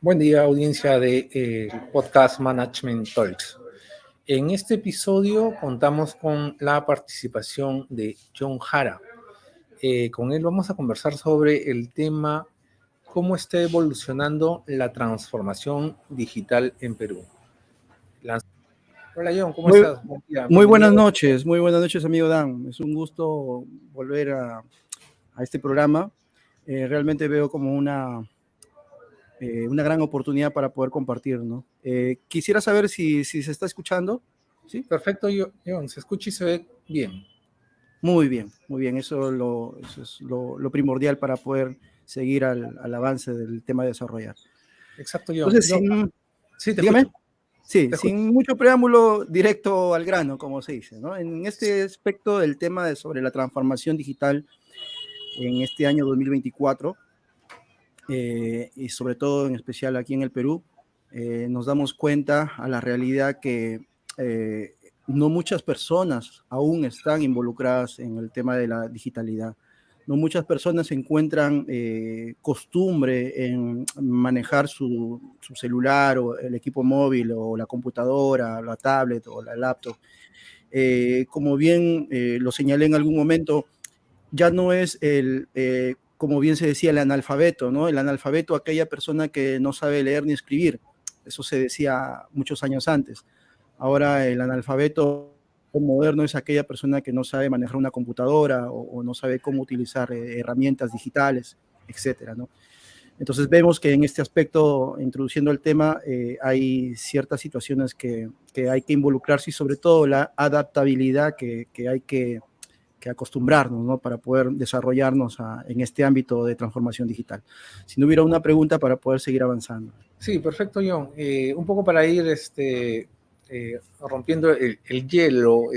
Buen día, audiencia de podcast Management Talks. En este episodio contamos con la participación de John Jara. Con él vamos a conversar sobre el tema cómo está evolucionando la transformación digital en Perú. Hola John, ¿cómo Muy, estás? Buen día, bienvenido. muy buenas noches, amigo Dan. Es un gusto volver a este programa. Realmente veo como una gran oportunidad para poder compartir, ¿no? Quisiera saber si se está escuchando. ¿Sí? Perfecto, John, se escucha y se ve bien. Muy bien. Eso es lo primordial para poder seguir al avance del tema de desarrollar. Exacto, John. Entonces, Sí, te dígame. escucho. Sí, Te escucho. sin mucho preámbulo, directo al grano, como se dice, ¿no? En este aspecto del tema sobre la transformación digital en este año 2024, y sobre todo en especial aquí en el Perú, nos damos cuenta a la realidad que no muchas personas aún están involucradas en el tema de la digitalidad. No muchas personas encuentran costumbre en manejar su celular o el equipo móvil o la computadora, la tablet o la laptop. Como bien lo señalé en algún momento, ya no es como bien se decía, el analfabeto, ¿no? El analfabeto, aquella persona que no sabe leer ni escribir. Eso se decía muchos años antes. Ahora el analfabeto moderno es aquella persona que no sabe manejar una computadora o no sabe cómo utilizar herramientas digitales, etcétera, ¿no? Entonces vemos que en este aspecto, introduciendo el tema, hay ciertas situaciones que hay que involucrarse y sobre todo la adaptabilidad que hay que acostumbrarnos, ¿no? Para poder desarrollarnos en este ámbito de transformación digital. Si no hubiera una pregunta para poder seguir avanzando. Sí, perfecto, John. Un poco para ir rompiendo el hielo,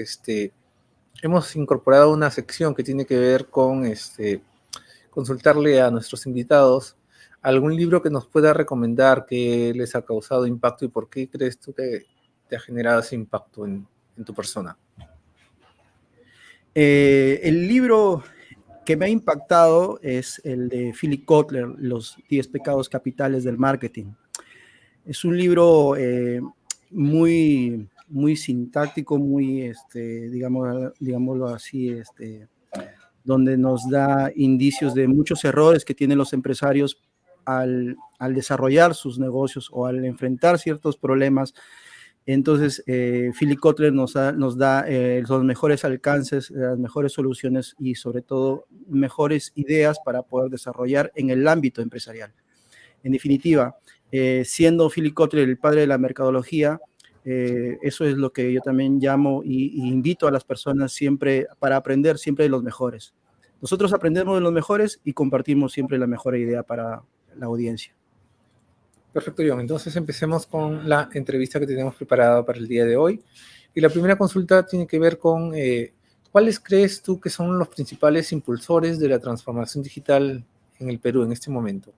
hemos incorporado una sección que tiene que ver con consultarle a nuestros invitados algún libro que nos pueda recomendar que les ha causado impacto y por qué crees tú que te ha generado ese impacto en tu persona. El libro que me ha impactado es el de Philip Kotler, Los 10 pecados capitales del marketing. Es un libro muy sintáctico, digámoslo así, donde nos da indicios de muchos errores que tienen los empresarios al desarrollar sus negocios o al enfrentar ciertos problemas. Entonces, Philip Kotler nos da los mejores alcances, las mejores soluciones y sobre todo mejores ideas para poder desarrollar en el ámbito empresarial. En definitiva, siendo Philip Kotler el padre de la mercadología, eso es lo que yo también llamo y invito a las personas siempre para aprender siempre de los mejores. Nosotros aprendemos de los mejores y compartimos siempre la mejor idea para la audiencia. Perfecto, John. Entonces empecemos con la entrevista que tenemos preparada para el día de hoy. Y la primera consulta tiene que ver con ¿cuáles crees tú que son los principales impulsores de la transformación digital en el Perú en este momento?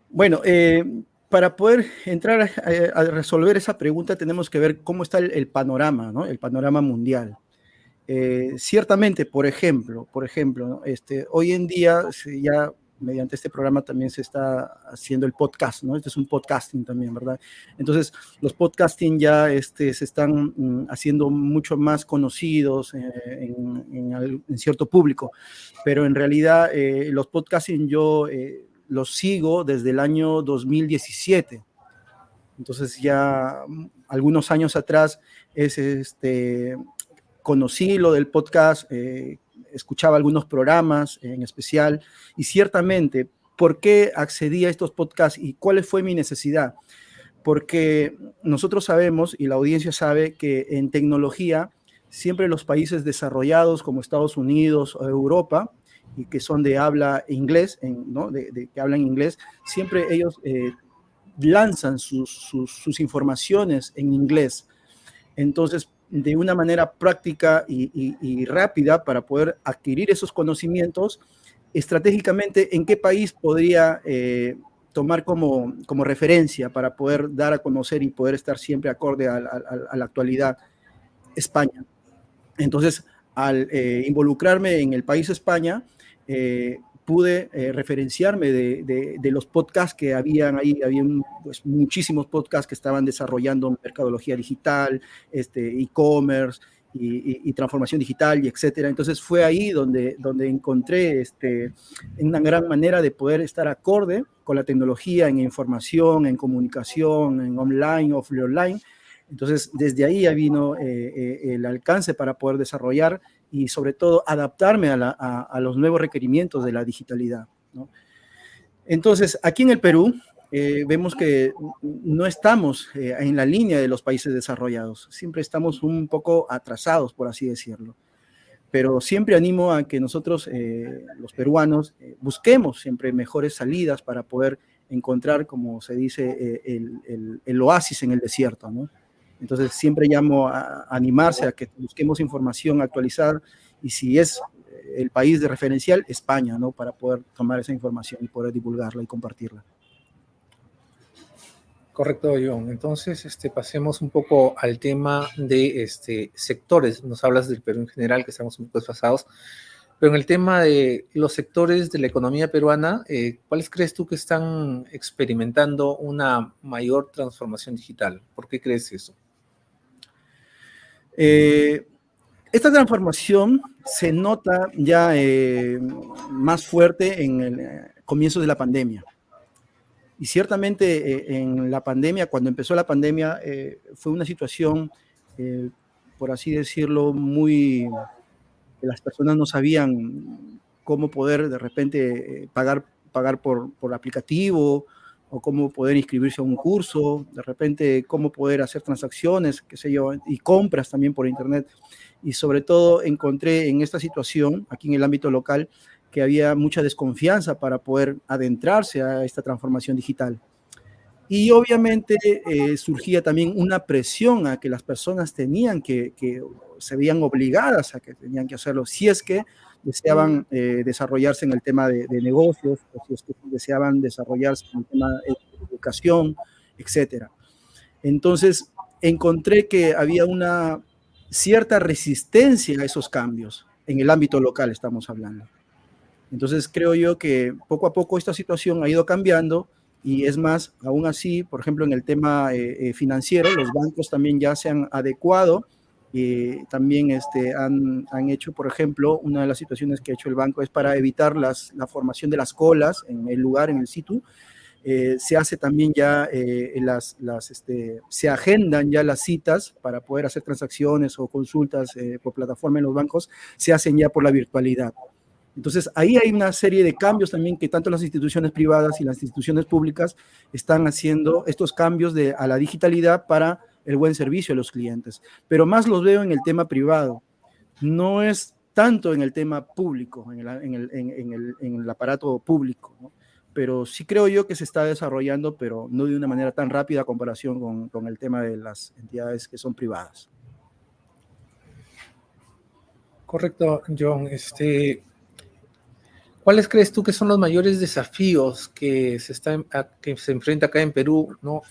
Bueno, para poder entrar a resolver esa pregunta tenemos que ver cómo está el panorama, ¿no? El panorama mundial. Ciertamente, por ejemplo, ¿no? Hoy en día ya mediante este programa también se está haciendo el podcast, ¿no? Este es un podcasting también, ¿verdad? Entonces, los podcasting ya se están haciendo mucho más conocidos en cierto público, pero en realidad los podcasting yo los sigo desde el año 2017. Entonces ya algunos años atrás es conocí lo del podcast, escuchaba algunos programas en especial y ciertamente, ¿por qué accedí a estos podcasts y cuál fue mi necesidad? Porque nosotros sabemos y la audiencia sabe que en tecnología siempre los países desarrollados como Estados Unidos o Europa y que son de habla inglés, ¿no? que hablan inglés, siempre ellos lanzan sus informaciones en inglés. Entonces, de una manera práctica y rápida para poder adquirir esos conocimientos, estratégicamente, ¿en qué país podría tomar como referencia para poder dar a conocer y poder estar siempre acorde a la actualidad? España. Entonces, al involucrarme en el país España, pude referenciarme de los podcasts que habían ahí. Habían pues, muchísimos podcasts que estaban desarrollando mercadología digital, e-commerce y transformación digital, y etcétera. Entonces fue ahí donde encontré una gran manera de poder estar acorde con la tecnología en información, en comunicación, en online, offline. Entonces, desde ahí ya vino el alcance para poder desarrollar y sobre todo adaptarme a los nuevos requerimientos de la digitalidad, ¿no? Entonces, aquí en el Perú vemos que no estamos en la línea de los países desarrollados, siempre estamos un poco atrasados, por así decirlo. Pero siempre animo a que nosotros, los peruanos, busquemos siempre mejores salidas para poder encontrar, como se dice, el oasis en el desierto, ¿no? Entonces siempre llamo a animarse a que busquemos información actualizada, y si es el país de referencial, España, ¿no? Para poder tomar esa información y poder divulgarla y compartirla. Correcto, John. Entonces, pasemos un poco al tema de sectores. Nos hablas del Perú en general, que estamos un poco desfasados, pero en el tema de los sectores de la economía peruana, ¿cuáles crees tú que están experimentando una mayor transformación digital? ¿Por qué crees eso? Esta transformación se nota ya más fuerte en el comienzo de la pandemia. Y ciertamente en la pandemia, cuando empezó la pandemia, fue una situación, por así decirlo, que las personas no sabían cómo poder de repente pagar por aplicativo, o cómo poder inscribirse a un curso, de repente cómo poder hacer transacciones, qué sé yo, y compras también por internet. Y sobre todo encontré en esta situación, aquí en el ámbito local, que había mucha desconfianza para poder adentrarse a esta transformación digital. Y obviamente surgía también una presión a que las personas tenían que se veían obligadas a que tenían que hacerlo, si es que deseaban desarrollarse en el tema de negocios, o si es que deseaban desarrollarse en el tema de educación, etcétera. Entonces, encontré que había una cierta resistencia a esos cambios, en el ámbito local estamos hablando. Entonces, creo yo que poco a poco esta situación ha ido cambiando, y es más, aún así, por ejemplo, en el tema financiero, los bancos también ya se han adecuado. También han hecho, por ejemplo, una de las situaciones que ha hecho el banco es para evitar la formación de las colas en el lugar, en el sitio. Se hace también ya, se agendan ya las citas para poder hacer transacciones o consultas por plataforma en los bancos, se hacen ya por la virtualidad. Entonces, ahí hay una serie de cambios también que tanto las instituciones privadas y las instituciones públicas están haciendo estos cambios a la digitalidad para el buen servicio a los clientes. Pero más los veo en el tema privado. No es tanto en el tema público, en el aparato público, ¿no? Pero sí creo yo que se está desarrollando, pero no de una manera tan rápida a comparación con el tema de las entidades que son privadas. Correcto, John. ¿Cuáles crees tú que son los mayores desafíos que se enfrenta acá en Perú, ¿no?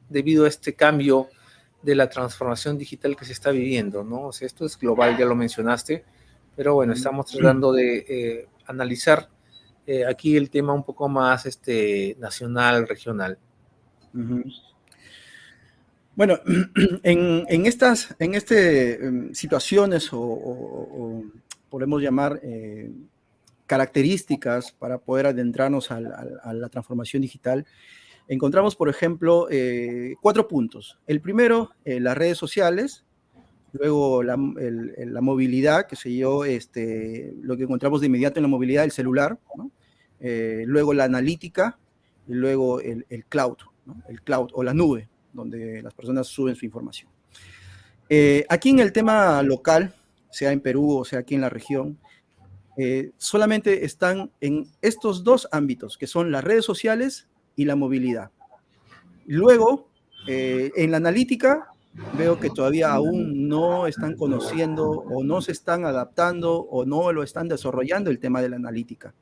Debido a este cambio de la transformación digital que se está viviendo, ¿no? O sea, esto es global, ya lo mencionaste, pero bueno, estamos tratando de analizar aquí el tema un poco más nacional, regional. Uh-huh. Bueno, en estas situaciones o podemos llamar características para poder adentrarnos a la transformación digital, encontramos, por ejemplo, 4 puntos. El primero, las redes sociales. Luego la movilidad, que sé yo, lo que encontramos de inmediato en la movilidad, el celular, ¿no? Luego la analítica, y luego el cloud, ¿no? El cloud o la nube, donde las personas suben su información. Aquí en el tema local, sea en Perú o sea aquí en la región, solamente están en estos 2 ámbitos, que son las redes sociales y la movilidad. Luego, en la analítica, veo que todavía aún no están conociendo o no se están adaptando o no lo están desarrollando el tema de la analítica.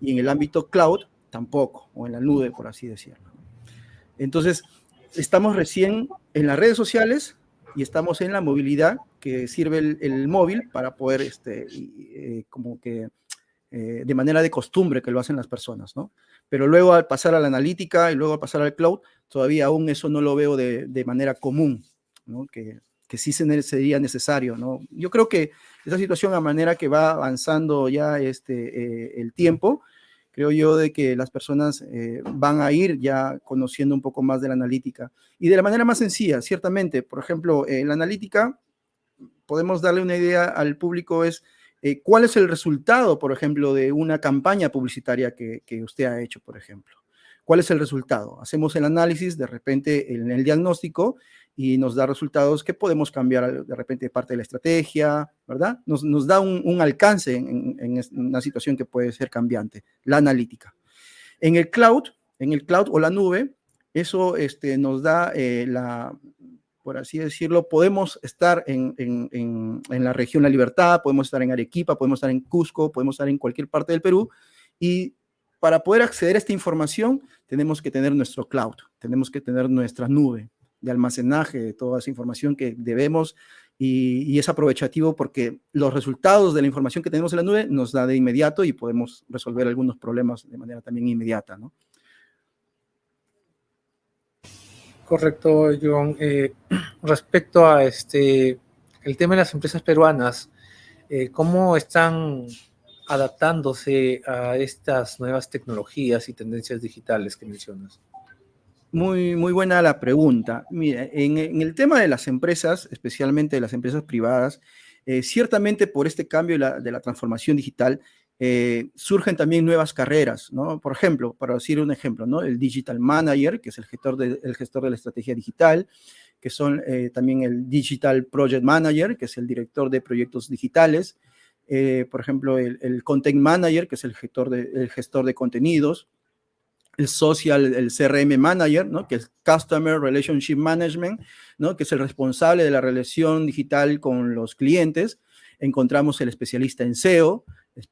Y en el ámbito cloud, tampoco, o en la nube, por así decirlo. Entonces, estamos recién en las redes sociales y estamos en la movilidad, que sirve el móvil para poder como que de manera de costumbre que lo hacen las personas, ¿no? Pero luego al pasar a la analítica y luego al pasar al cloud, todavía aún eso no lo veo de manera común, ¿no? Que sí sería necesario, ¿no? Yo creo que esa situación, a manera que va avanzando ya el tiempo, creo yo de que las personas van a ir ya conociendo un poco más de la analítica y de la manera más sencilla, ciertamente. Por ejemplo, la analítica, podemos darle una idea al público, es cuál es el resultado, por ejemplo, de una campaña publicitaria que usted ha hecho, por ejemplo. ¿Cuál es el resultado? Hacemos el análisis de repente en el diagnóstico y nos da resultados que podemos cambiar de repente parte de la estrategia, ¿verdad? Nos da un alcance en una situación que puede ser cambiante, la analítica. En el cloud o la nube, eso nos da por así decirlo, podemos estar en la región La Libertad, podemos estar en Arequipa, podemos estar en Cusco, podemos estar en cualquier parte del Perú, y para poder acceder a esta información tenemos que tener nuestro cloud, tenemos que tener nuestra nube de almacenaje de toda esa información que debemos, y es aprovechativo porque los resultados de la información que tenemos en la nube nos da de inmediato y podemos resolver algunos problemas de manera también inmediata, ¿no? Correcto, John. Respecto a el tema de las empresas peruanas, ¿cómo están adaptándose a estas nuevas tecnologías y tendencias digitales que mencionas? Muy, muy buena la pregunta. Mira, en el tema de las empresas, especialmente de las empresas privadas, ciertamente por este cambio de la transformación digital, surgen también nuevas carreras, ¿no? Por ejemplo, para decir un ejemplo, ¿no? El Digital Manager, que es el gestor de la estrategia digital, que son también el Digital Project Manager, que es el director de proyectos digitales, por ejemplo, el Content Manager, que es el gestor de contenidos, el CRM Manager, ¿no? Que es Customer Relationship Management, ¿no? Que es el responsable de la relación digital con los clientes. Encontramos el especialista en SEO,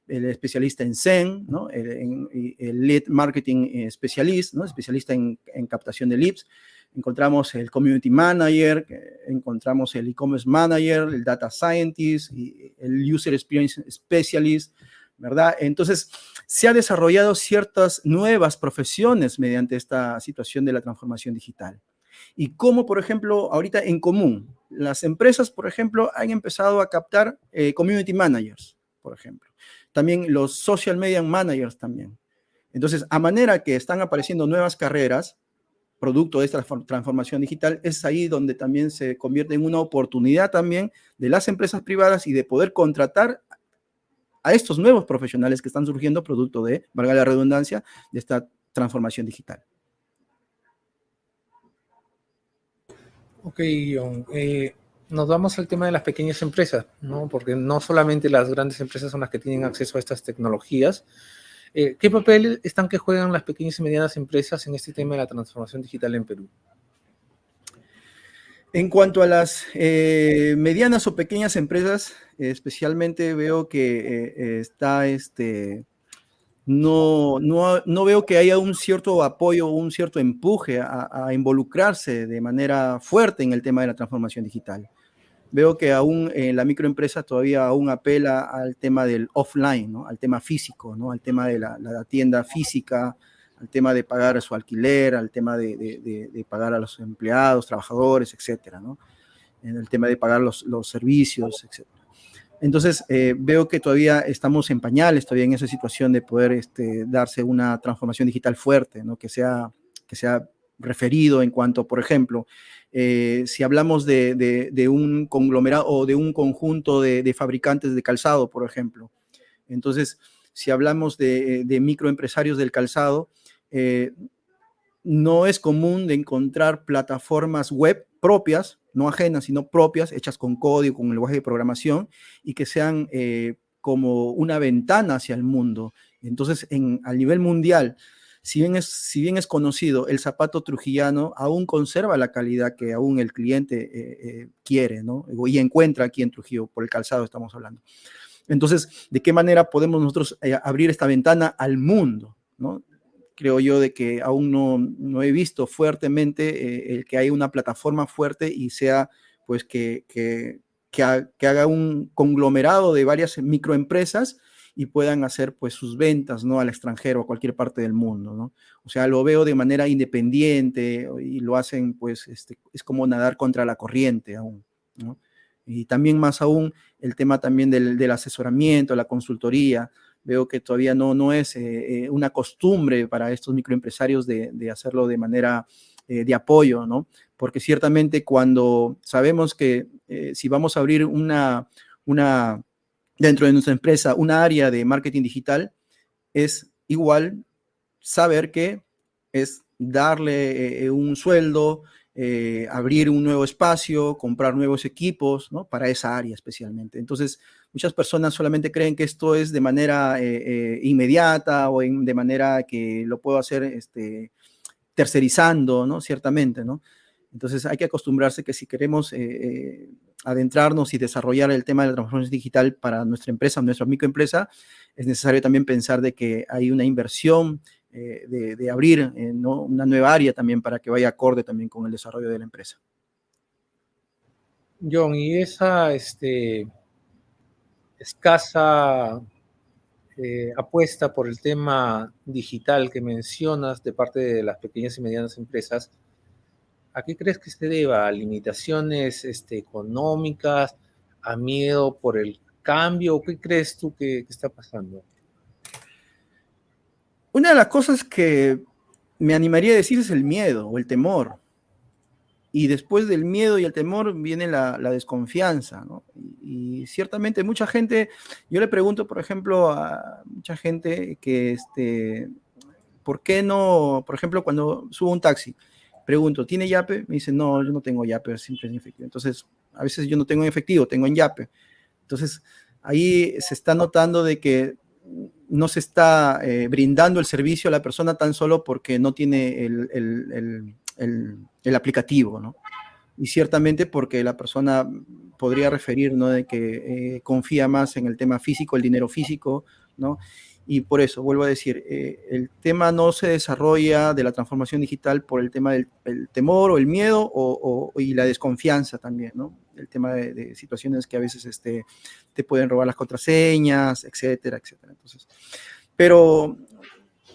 el especialista en SEM, ¿no? el Lead Marketing Specialist, ¿no? Especialista en captación de leads. Encontramos el Community Manager, encontramos el E-Commerce Manager, el Data Scientist, y el User Experience Specialist, ¿verdad? Entonces, se han desarrollado ciertas nuevas profesiones mediante esta situación de la transformación digital. Y como, por ejemplo, ahorita en común, las empresas, por ejemplo, han empezado a captar community managers, por ejemplo. También los social media managers también. Entonces, a manera que están apareciendo nuevas carreras, producto de esta transformación digital, es ahí donde también se convierte en una oportunidad también de las empresas privadas y de poder contratar a estos nuevos profesionales que están surgiendo producto de, valga la redundancia, de esta transformación digital. Ok, John. Nos vamos al tema de las pequeñas empresas, ¿no? Porque no solamente las grandes empresas son las que tienen acceso a estas tecnologías. ¿Qué papel están que juegan las pequeñas y medianas empresas en este tema de la transformación digital en Perú? En cuanto a las medianas o pequeñas empresas, especialmente veo que no veo que haya un cierto apoyo, un cierto empuje a involucrarse de manera fuerte en el tema de la transformación digital. Veo que aún la microempresa todavía aún apela al tema del offline, ¿no? Al tema físico, ¿no? Al tema de la tienda física, al tema de pagar su alquiler, al tema de pagar a los empleados, trabajadores, etcétera, ¿no? En el tema de pagar los servicios, etcétera. Entonces, veo que todavía estamos en pañales, todavía en esa situación de poder darse una transformación digital fuerte, ¿no? Que sea referido en cuanto, por ejemplo, si hablamos de un conglomerado o de un conjunto de fabricantes de calzado, por ejemplo. Entonces, si hablamos de microempresarios del calzado, no es común de encontrar plataformas web propias, no ajenas, sino propias, hechas con código, con lenguaje de programación, y que sean como una ventana hacia el mundo. Entonces, a nivel mundial, si bien es conocido, el zapato trujillano aún conserva la calidad que aún el cliente quiere, ¿no? Y encuentra aquí en Trujillo, por el calzado estamos hablando. Entonces, ¿de qué manera podemos nosotros abrir esta ventana al mundo, ¿no? Creo yo de que aún no he visto fuertemente el que haya una plataforma fuerte y sea, pues, que haga un conglomerado de varias microempresas y puedan hacer pues sus ventas, ¿no? Al extranjero, a cualquier parte del mundo, ¿no? O sea, lo veo de manera independiente y lo hacen pues, es como nadar contra la corriente aún, ¿no? Y también más aún el tema también del asesoramiento, la consultoría. Veo que todavía no es una costumbre para estos microempresarios de hacerlo de manera de apoyo, ¿no? Porque ciertamente cuando sabemos que si vamos a abrir dentro de nuestra empresa una área de marketing digital, es igual saber que es darle un sueldo, abrir un nuevo espacio, comprar nuevos equipos, ¿no? Para esa área especialmente. Entonces, muchas personas solamente creen que esto es de manera inmediata o de manera que lo puedo hacer tercerizando, ¿no? Ciertamente, ¿no? Entonces, hay que acostumbrarse que si queremos adentrarnos y desarrollar el tema de la transformación digital para nuestra empresa, nuestra microempresa, es necesario también pensar de que hay una inversión de abrir ¿no? una nueva área también para que vaya acorde también con el desarrollo de la empresa. John, y esa escasa apuesta por el tema digital que mencionas de parte de las pequeñas y medianas empresas, ¿a qué crees que se deba? ¿A limitaciones económicas? ¿A miedo por el cambio? ¿Qué crees tú que está pasando? Una de las cosas que me animaría a decir es el miedo o el temor. Y después del miedo y el temor viene la desconfianza, ¿no? Y ciertamente mucha gente, yo le pregunto, por ejemplo, a mucha gente que, ¿por qué no, por ejemplo, cuando subo un taxi, pregunto, ¿tiene Yape? Me dicen, no, yo no tengo Yape, siempre en efectivo. Entonces, a veces yo no tengo en efectivo, tengo en Yape. Entonces, ahí se está notando de que no se está brindando el servicio a la persona tan solo porque no tiene el aplicativo, ¿no? Y ciertamente porque la persona podría referir, ¿no? De que confía más en el tema físico, el dinero físico, ¿no? Y por eso, vuelvo a decir, el tema no se desarrolla de la transformación digital por el tema del temor o el miedo y la desconfianza también, ¿no? El tema de situaciones que a veces te pueden robar las contraseñas, etcétera, etcétera. Entonces, pero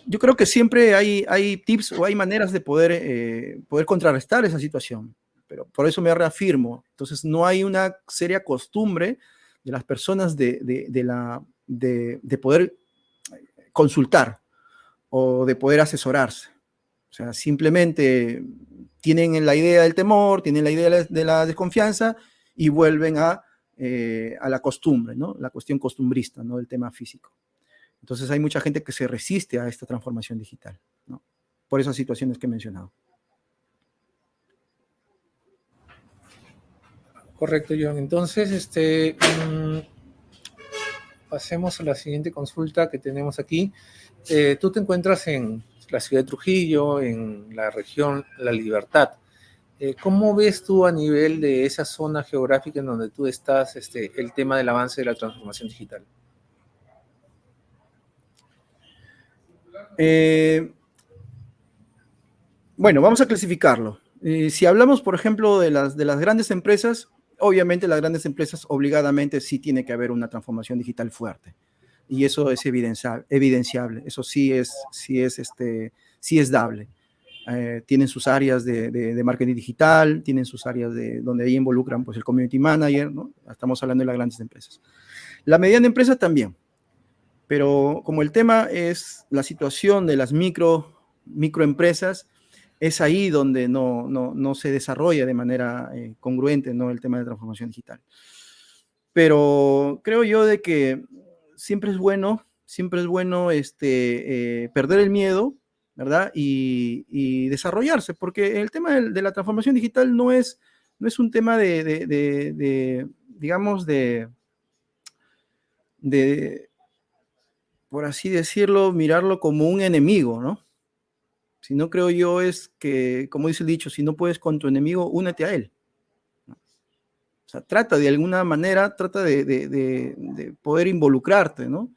yo creo que siempre hay tips o hay maneras de poder contrarrestar esa situación, pero por eso me reafirmo. Entonces, no hay una seria costumbre de las personas de poder consultar o de poder asesorarse. O sea, simplemente tienen la idea del temor, tienen la idea de la desconfianza y vuelven a la costumbre, ¿no? La cuestión costumbrista, ¿no? Del tema físico. Entonces hay mucha gente que se resiste a esta transformación digital, ¿no? Por esas situaciones que he mencionado. Correcto, John. Entonces, pasemos a la siguiente consulta que tenemos aquí. Tú te encuentras en la ciudad de Trujillo, en la región La Libertad. ¿Cómo ves tú a nivel de esa zona geográfica en donde tú estás el tema del avance de la transformación digital? Bueno, vamos a clasificarlo. Si hablamos, por ejemplo, de las grandes empresas, obviamente las grandes empresas obligadamente sí tiene que haber una transformación digital fuerte. Y eso es evidenciable. Eso sí es dable. Tienen sus áreas de marketing digital, tienen sus áreas donde ahí involucran pues, el community manager, ¿no? Estamos hablando de las grandes empresas. La mediana empresa también. Pero como el tema es la situación de las microempresas, es ahí donde no se desarrolla de manera congruente, ¿no? El tema de transformación digital. Pero creo yo de que siempre es bueno perder el miedo, ¿verdad? Y desarrollarse, porque el tema de la transformación digital no es un tema digamos, por así decirlo, mirarlo como un enemigo, ¿no? Si no, creo yo es que, como dice el dicho, si no puedes con tu enemigo, únete a él. O sea, trata de alguna manera, de poder involucrarte, ¿no?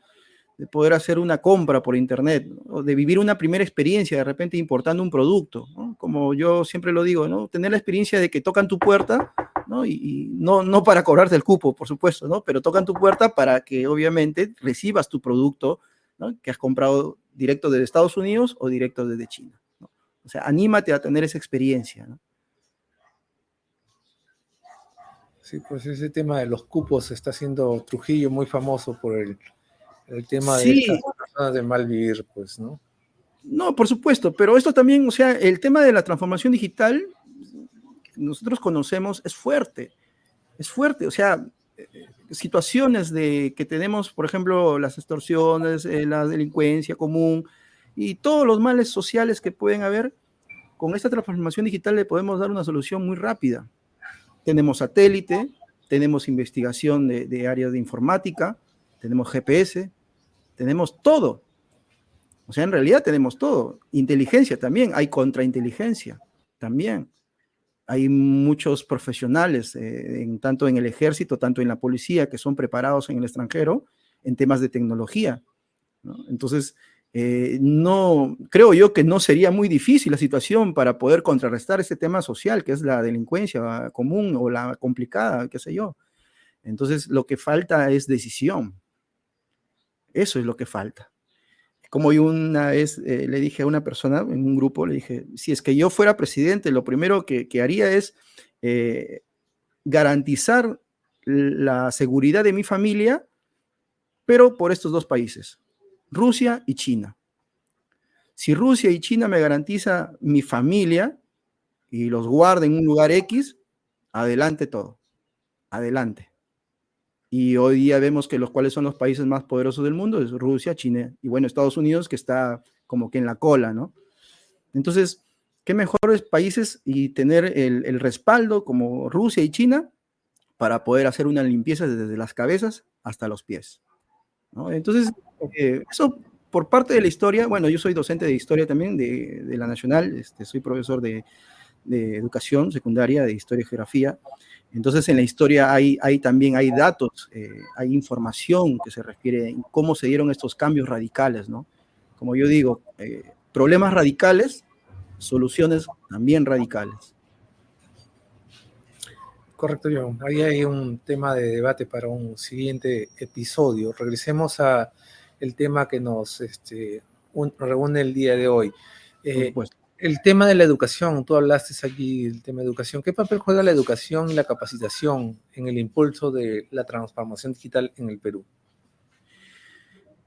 De poder hacer una compra por internet, ¿no? O de vivir una primera experiencia, de repente importando un producto, ¿no? Como yo siempre lo digo, ¿no? Tener la experiencia de que tocan tu puerta, ¿no? Y no para cobrarte el cupo, por supuesto, ¿no? Pero tocan tu puerta para que obviamente recibas tu producto, ¿no? Que has comprado directo desde Estados Unidos o directo desde China, ¿no? O sea, anímate a tener esa experiencia, ¿no? Sí, pues ese tema de los cupos está haciendo Trujillo muy famoso por el tema de estas Sí, personas de mal vivir, pues, ¿no? no, por supuesto, pero esto también, o sea, el tema de la transformación digital, nosotros conocemos, es fuerte, o sea, situaciones de que tenemos, por ejemplo, las extorsiones, la delincuencia común y todos los males sociales que pueden haber, con esta transformación digital le podemos dar una solución muy rápida. Tenemos satélite, tenemos investigación de áreas de informática, tenemos GPS, tenemos todo. O sea, en realidad tenemos todo. Inteligencia también, hay contrainteligencia también. Hay muchos profesionales, tanto en el ejército, tanto en la policía, que son preparados en el extranjero en temas de tecnología, ¿no? Entonces, no, creo yo que no sería muy difícil la situación para poder contrarrestar este tema social, que es la delincuencia común o la complicada, qué sé yo. Entonces, lo que falta es decisión. Eso es lo que falta. Como yo una vez le dije a una persona en un grupo, le dije, si es que yo fuera presidente, lo primero que haría es eh, garantizar la seguridad de mi familia, pero por estos dos países, Rusia y China. Si Rusia y China me garantiza mi familia y los guarda en un lugar X, adelante todo, adelante. Y hoy día vemos que los cuales son los países más poderosos del mundo, es Rusia, China y bueno, Estados Unidos, que está como que en la cola, ¿no? Entonces, qué mejores países y tener el respaldo como Rusia y China para poder hacer una limpieza desde las cabezas hasta los pies, ¿no? Entonces, eso por parte de la historia, bueno, yo soy docente de historia también de la Nacional, soy profesor de educación secundaria, de historia y geografía. Entonces, en la historia también hay datos, hay información que se refiere a cómo se dieron estos cambios radicales, ¿no? Como yo digo, problemas radicales, soluciones también radicales. Correcto, John. Ahí hay un tema de debate para un siguiente episodio. Regresemos a el tema que nos reúne el día de hoy. Por supuesto. El tema de la educación, tú hablaste aquí del tema de educación. ¿Qué papel juega la educación y la capacitación en el impulso de la transformación digital en el Perú?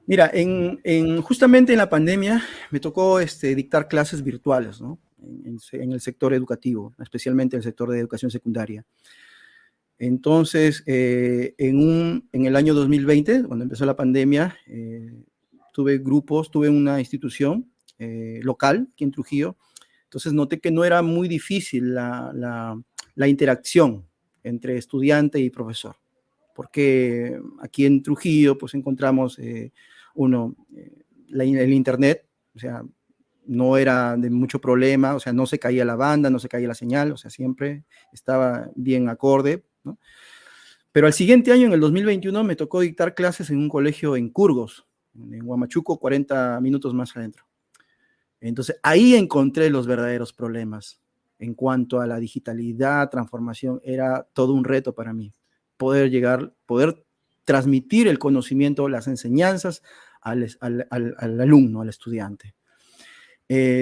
Mira, justamente en la pandemia me tocó dictar clases virtuales, ¿no? En el sector educativo, especialmente en el sector de educación secundaria. Entonces, en el año 2020, cuando empezó la pandemia, tuve una institución local aquí en Trujillo. Entonces noté que no era muy difícil la interacción entre estudiante y profesor, porque aquí en Trujillo pues encontramos el internet, o sea, no era de mucho problema, o sea, no se caía la banda, no se caía la señal, o sea, siempre estaba bien acorde, ¿no? Pero al siguiente año, en el 2021, me tocó dictar clases en un colegio en Curgos, en Huamachuco, 40 minutos más adentro. Entonces, ahí encontré los verdaderos problemas en cuanto a la digitalidad, transformación. Era todo un reto para mí poder transmitir el conocimiento, las enseñanzas al alumno, al estudiante.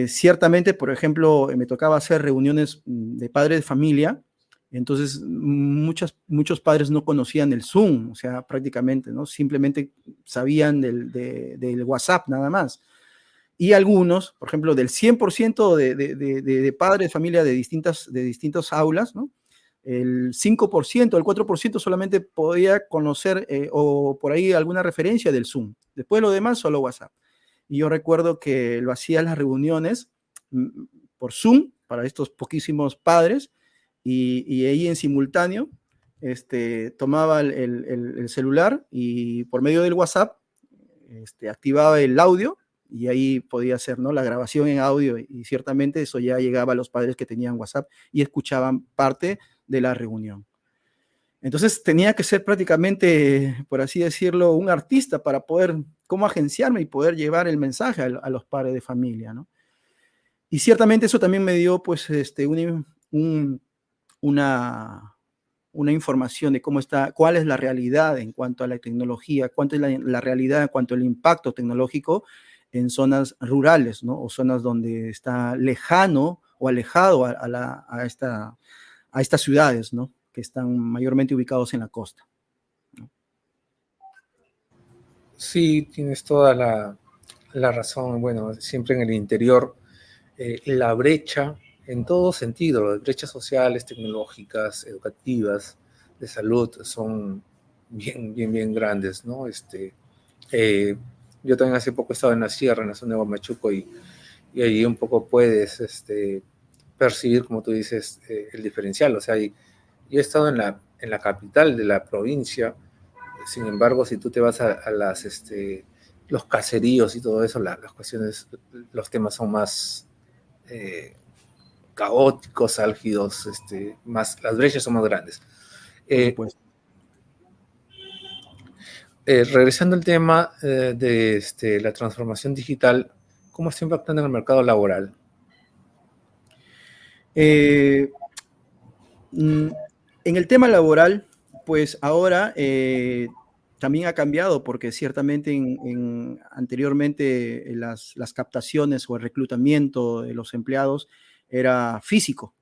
Ciertamente, por ejemplo, me tocaba hacer reuniones de padres de familia, entonces muchos padres no conocían el Zoom, o sea, prácticamente, ¿no? Simplemente sabían del WhatsApp nada más. Y algunos, por ejemplo, del 100% de padres de familia de distintas aulas, ¿no? El 5%, el 4% solamente podía conocer o por ahí alguna referencia del Zoom. Después lo demás, solo WhatsApp. Y yo recuerdo que lo hacía las reuniones por Zoom para estos poquísimos padres y ahí en simultáneo tomaba el celular y por medio del WhatsApp activaba el audio y ahí podía hacer, ¿no?, la grabación en audio y ciertamente eso ya llegaba a los padres que tenían WhatsApp y escuchaban parte de la reunión. Entonces tenía que ser prácticamente, por así decirlo, un artista para poder, cómo agenciarme y poder llevar el mensaje a los padres de familia, ¿no? Y ciertamente eso también me dio, pues, una una información de cómo está, cuál es la realidad en cuanto a la tecnología, cuánto es la realidad en cuanto al impacto tecnológico en zonas rurales, ¿no? O zonas donde está lejano o alejado a estas ciudades, ¿no? Que están mayormente ubicados en la costa. Sí, tienes toda la razón. Bueno, siempre en el interior, la brecha, en todo sentido, las brechas sociales, tecnológicas, educativas, de salud, son bien grandes, ¿no? Yo también hace poco he estado en la sierra, en la zona de Huamachuco, y ahí un poco puedes percibir, como tú dices, el diferencial. O sea, yo he estado en la capital de la provincia. Sin embargo, si tú te vas a los caseríos y todo eso, las cuestiones, los temas son más caóticos, álgidos, las brechas son más grandes. Por supuesto. Regresando al tema de la transformación digital, ¿cómo está impactando en el mercado laboral? En el tema laboral, pues ahora también ha cambiado porque ciertamente anteriormente las captaciones o el reclutamiento de los empleados era físico.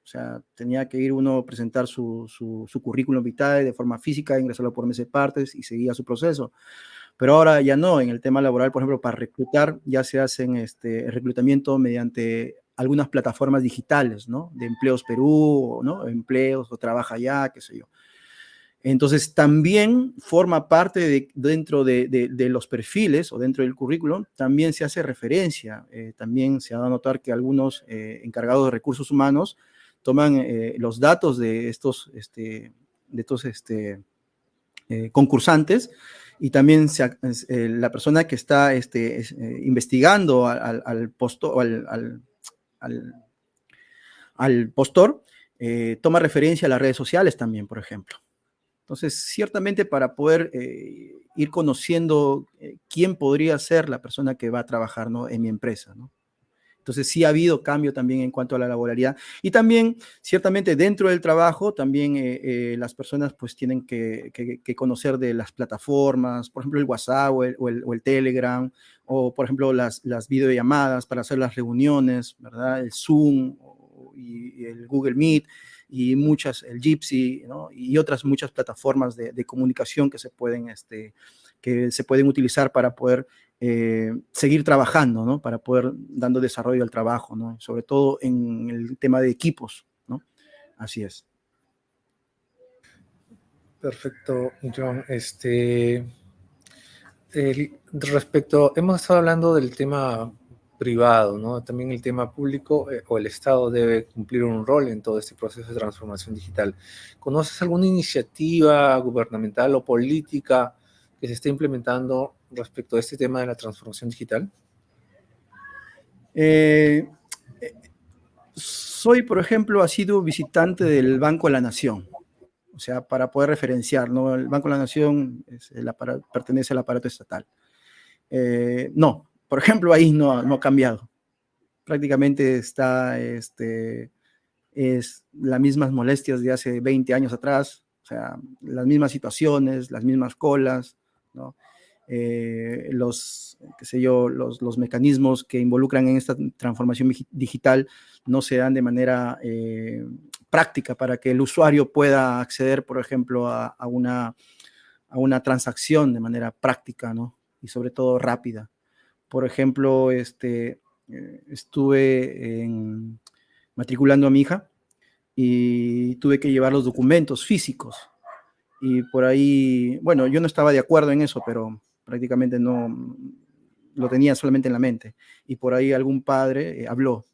O sea, tenía que ir uno a presentar su currículum vitae de forma física, ingresarlo por meses partes y seguía su proceso. Pero ahora ya no, en el tema laboral, por ejemplo, para reclutar ya se hacen el reclutamiento mediante algunas plataformas digitales, ¿no? De Empleos Perú, ¿no? Empleos o Trabaja Ya, qué sé yo. Entonces, también forma parte dentro de los perfiles o dentro del currículum, también se hace referencia. También se ha dado a notar que algunos encargados de recursos humanos toman los datos de estos concursantes y también la persona que está investigando al postor toma referencia a las redes sociales también, por ejemplo. Entonces, ciertamente para poder ir conociendo quién podría ser la persona que va a trabajar, ¿no? En mi empresa, ¿no? Entonces, sí ha habido cambio también en cuanto a la laboralidad. Y también, ciertamente, dentro del trabajo, también las personas pues tienen que conocer de las plataformas, por ejemplo, el WhatsApp o el Telegram, o por ejemplo, las videollamadas para hacer las reuniones, ¿verdad? El Zoom y el Google Meet y el Jitsi, ¿no? Y otras muchas plataformas de comunicación que se pueden utilizar para poder seguir trabajando, ¿no? Para poder dando desarrollo al trabajo, ¿no? Sobre todo en el tema de equipos, ¿no? Así es. Perfecto, John. Hemos estado hablando del tema privado, ¿no? También el tema público o el Estado debe cumplir un rol en todo este proceso de transformación digital. ¿Conoces alguna iniciativa gubernamental o política que se esté implementando respecto a este tema de la transformación digital? Soy, por ejemplo, ha sido visitante del Banco de la Nación. O sea, para poder referenciar, ¿no? El Banco de la Nación pertenece al aparato estatal. No, por ejemplo, ahí no ha cambiado. Prácticamente es las mismas molestias de hace 20 años atrás, o sea, las mismas situaciones, las mismas colas, ¿no? Los mecanismos que involucran en esta transformación digital no se dan de manera práctica para que el usuario pueda acceder, por ejemplo, a una transacción de manera práctica, ¿no? Y sobre todo rápida. Por ejemplo, estuve matriculando a mi hija y tuve que llevar los documentos físicos. Y por ahí, bueno, yo no estaba de acuerdo en eso, pero prácticamente no lo tenía solamente en la mente. Y por ahí algún padre lo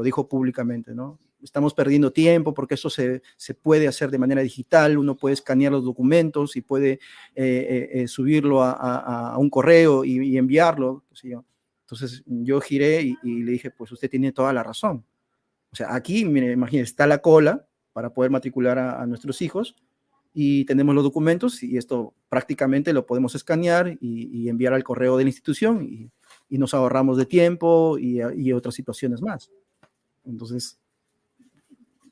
dijo públicamente, ¿no? Estamos perdiendo tiempo porque eso se puede hacer de manera digital, uno puede escanear los documentos y puede subirlo a un correo y enviarlo. Entonces yo giré y le dije, pues usted tiene toda la razón. O sea, aquí, mire, imagínese, está la cola para poder matricular a nuestros hijos y tenemos los documentos y esto prácticamente lo podemos escanear y enviar al correo de la institución y nos ahorramos de tiempo y otras situaciones más. Entonces,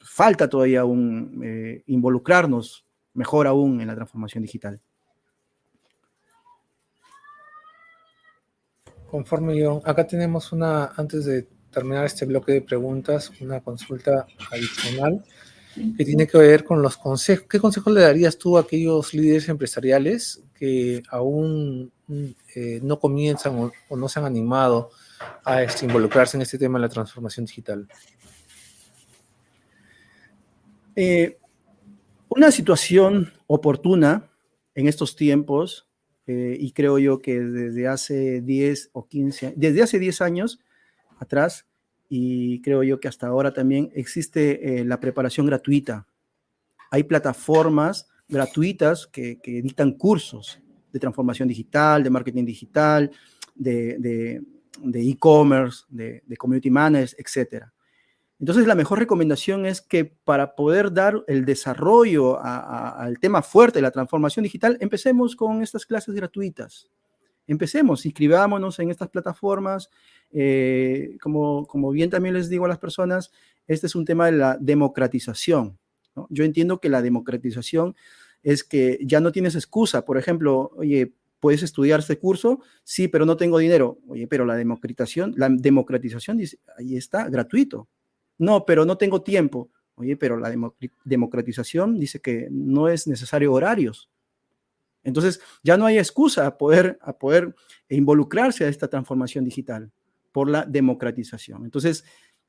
falta todavía aún involucrarnos mejor aún en la transformación digital. Conforme, John, acá tenemos antes de terminar este bloque de preguntas, una consulta adicional que tiene que ver con los consejos. ¿Qué consejos le darías tú a aquellos líderes empresariales que aún no comienzan o no se han animado a involucrarse en este tema de la transformación digital? Una situación oportuna en estos tiempos, y creo yo que desde hace 10 o 15, desde hace 10 años atrás, y creo yo que hasta ahora también existe la preparación gratuita. Hay plataformas gratuitas que dictan cursos de transformación digital, de marketing digital, de e-commerce, de community managers, etcétera. Entonces, la mejor recomendación es que para poder dar el desarrollo al tema fuerte de la transformación digital, empecemos con estas clases gratuitas. Empecemos, inscribámonos en estas plataformas. Como bien también les digo a las personas, este es un tema de la democratización, ¿no? Yo entiendo que la democratización es que ya no tienes excusa. Por ejemplo, oye, ¿puedes estudiar este curso? Sí, pero no tengo dinero. Oye, pero la democratización dice, ahí está, gratuito. No, pero no tengo tiempo. Oye, pero la democratización dice que no es necesario horarios. Entonces, ya no hay excusa a poder involucrarse a esta transformación digital por la democratización. Entonces,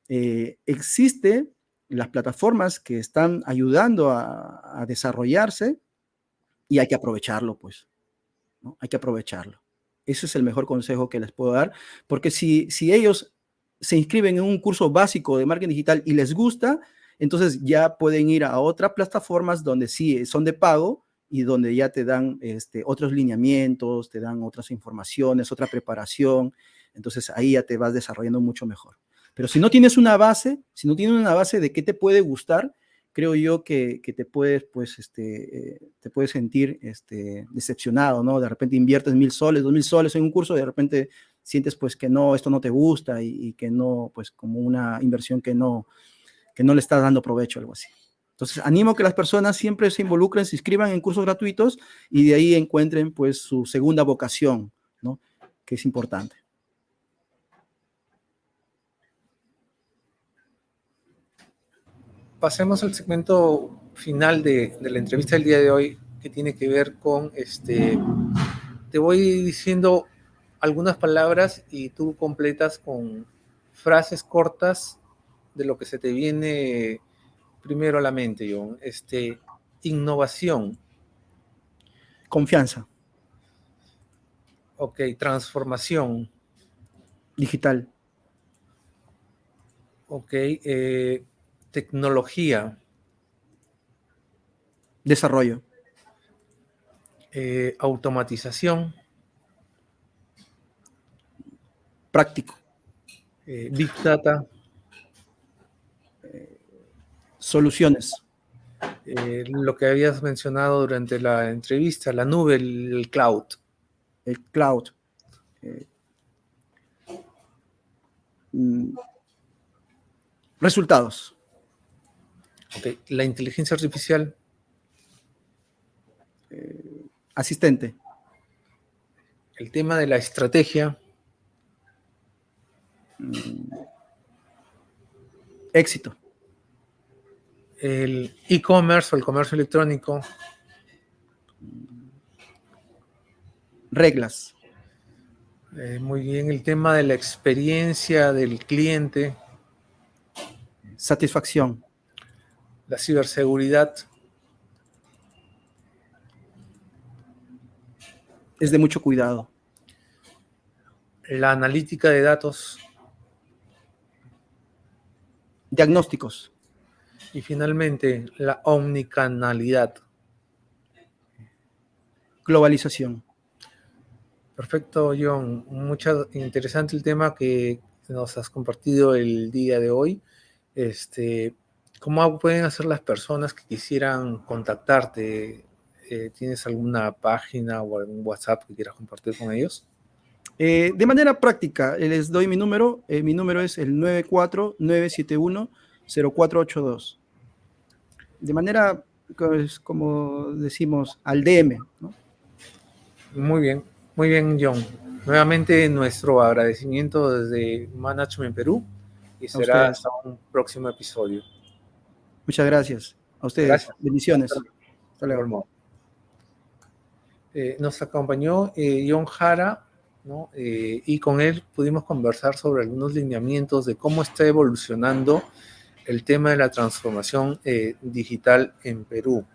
existen las plataformas que están ayudando a desarrollarse y hay que aprovecharlo, pues, ¿no? Hay que aprovecharlo. Ese es el mejor consejo que les puedo dar, porque si ellos se inscriben en un curso básico de marketing digital y les gusta, entonces ya pueden ir a otras plataformas donde sí son de pago y donde ya te dan otros lineamientos, te dan otras informaciones, otra preparación. Entonces ahí ya te vas desarrollando mucho mejor. Pero si no tienes una base, de qué te puede gustar, creo yo que te puedes, pues, te puedes sentir decepcionado, ¿no? De repente inviertes 1,000 soles, 2,000 soles en un curso, de repente sientes pues que no, esto no te gusta y que no, pues como una inversión que no le estás dando provecho, algo así. Entonces, animo que las personas siempre se involucren, se inscriban en cursos gratuitos y de ahí encuentren pues su segunda vocación, ¿no? Que es importante. Pasemos al segmento final de la entrevista del día de hoy, que tiene que ver con, te voy diciendo algunas palabras y tú completas con frases cortas de lo que se te viene primero a la mente, John. Innovación. Confianza. Ok, transformación. Digital. Ok, tecnología. Desarrollo. Automatización. Práctico. Big Data. Soluciones. Lo que habías mencionado durante la entrevista, la nube, el cloud. El cloud. Resultados. Okay. La inteligencia artificial. Asistente. El tema de la estrategia. Éxito. El e-commerce o el comercio electrónico. Reglas. Muy bien, el tema de la experiencia del cliente. Satisfacción. La ciberseguridad. Es de mucho cuidado. La analítica de datos. Diagnósticos. Y finalmente, la omnicanalidad. Globalización. Perfecto, John. Interesante el tema que nos has compartido el día de hoy. ¿Cómo pueden hacer las personas que quisieran contactarte? ¿Tienes alguna página o algún WhatsApp que quieras compartir con ellos? De manera práctica, les doy mi número. Mi número es el 949710482. de manera, pues, como decimos, al DM, ¿no? Muy bien, John. Nuevamente nuestro agradecimiento desde Management Perú y A será ustedes. hasta un próximo episodio. Muchas gracias. A ustedes. Gracias. Bendiciones. Hasta Igual luego. modo. Nos acompañó John Jara, ¿no? Y con él pudimos conversar sobre algunos lineamientos de cómo está evolucionando el tema de la transformación digital en Perú.